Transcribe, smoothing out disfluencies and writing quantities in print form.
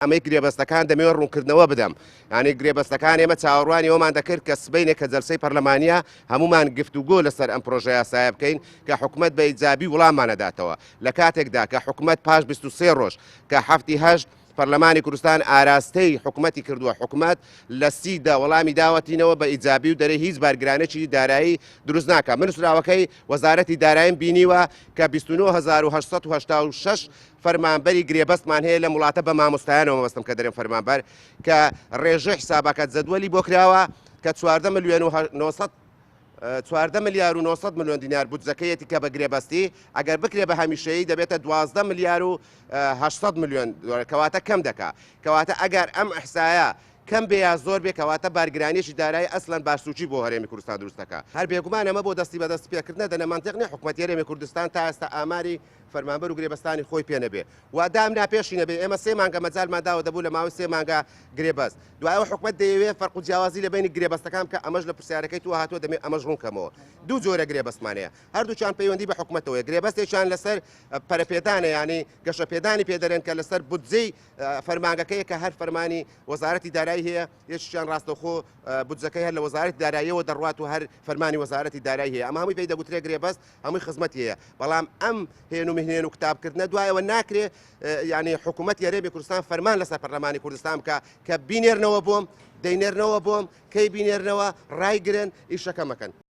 ئەمەی گرێبەستەکان دەمەوێت ڕوونکردنەوە بدەم ینی گرێبەستەکان ئێمە چاوەڕوانی ئەومان دەکرد کە سبەینێک کە جەلسەی پەرلەمانیە هەمومان گفتوگۆ لەسەر ئەم پرۆژە یاسایە بکەین کە حکوومەت بە ئیجابی وڵاممانەداتەوە لە کاتێکدا کە حکوومەت پاش 23 ڕۆژ کە هەفتی هەشت پەرلەمانی کوردستان ئاراستەی حکوومەتی کردووە حکوومەت لە سیدا وەڵامی داوەتینەوە بە ئیجابی و دەرەی هیچ بارگرانێکی دارایی دروست ناکە. من سراوەکەی وەزارەتی داراییم بینیوە کە 29,886 فەرمانبەری گرێبەستمان هەیە لە وڵاتە بە مامۆستایانەوە مەبەستم کە دەرێن فەرمانبەر کە ڕێژەی حسابەکە جەدوەلی بۆ کراوە کە 14 ملیار و 900 ملیۆن دینار بودجەکەیەتی کە بە گرێبەستی ئەگەر بکرێ بە هەمیشەیی دەبێتە 12 ملیار و 800 ملیۆن کەواتە کەم دەکا کەواتە ئەگەر ئەم ئەحسایە کەم بێ یا زۆر بێ کەواتە بارگرانیشی دارایی ئەسڵەن باشسوچی بۆ هەرێمی کوردستان دروست دەکات. هەر بێگومان ئەمە بۆ دەستی بەدەست پێکردنە دەنەمانتیق نیە حکوومەتی هەرێمی کوردستان تا ئێستا ئاماری فەرمانبەر و گرێبەستانی خۆی پێ نەبێ و دام ناپێشی نەبێ. ئێمە 3 مانگە مەجالمان داوە دەبوو لە ماوەی 3 مانگە گرێبەست دوایەوە حکوومەت دەیەوێت فەرق و جیاوازی لە بینی گرێبەستەکان کە ئەمەش لە پرسیارەکەی تو هاتووە دەمێ ئەمەش ڕوونکەمەوە. دوو جۆرە گرێبەستمانەیە هەردووچیان پەیوەندی بە حکوومەتەوەی گرێبەستێکیان لەسەر پەرەپێدانە ینی گەشەپێدانی پێدەرێن کە لەسەر بودجەی فەرمانگەکەیە کە هەر فەرمانی وەزارەتی دارایی هەیە یەکیان ڕاستەوخۆ بودجەکەی هەر لە وەزارەتی داراییەوە دەڕوات و هەر فەرمانی وەزارەتی دارایی هەیە ئەمە هەمووی پێی دەگوترێ گرێبەست هەمووی خزمەتی هەیە بەڵام ئەم هێن و مهنێن و کتابکردنە دوایەوە ناکرێ ینی حکوومەتی هەرێمی کوردستان فەرمان لەسەر پەرلەمانی کوردستان بکە کە بینێرنەوە بۆم دەینێرنەوە بۆم کەی بینێرنەوە ڕایگرن ئیشەکە مەکەن.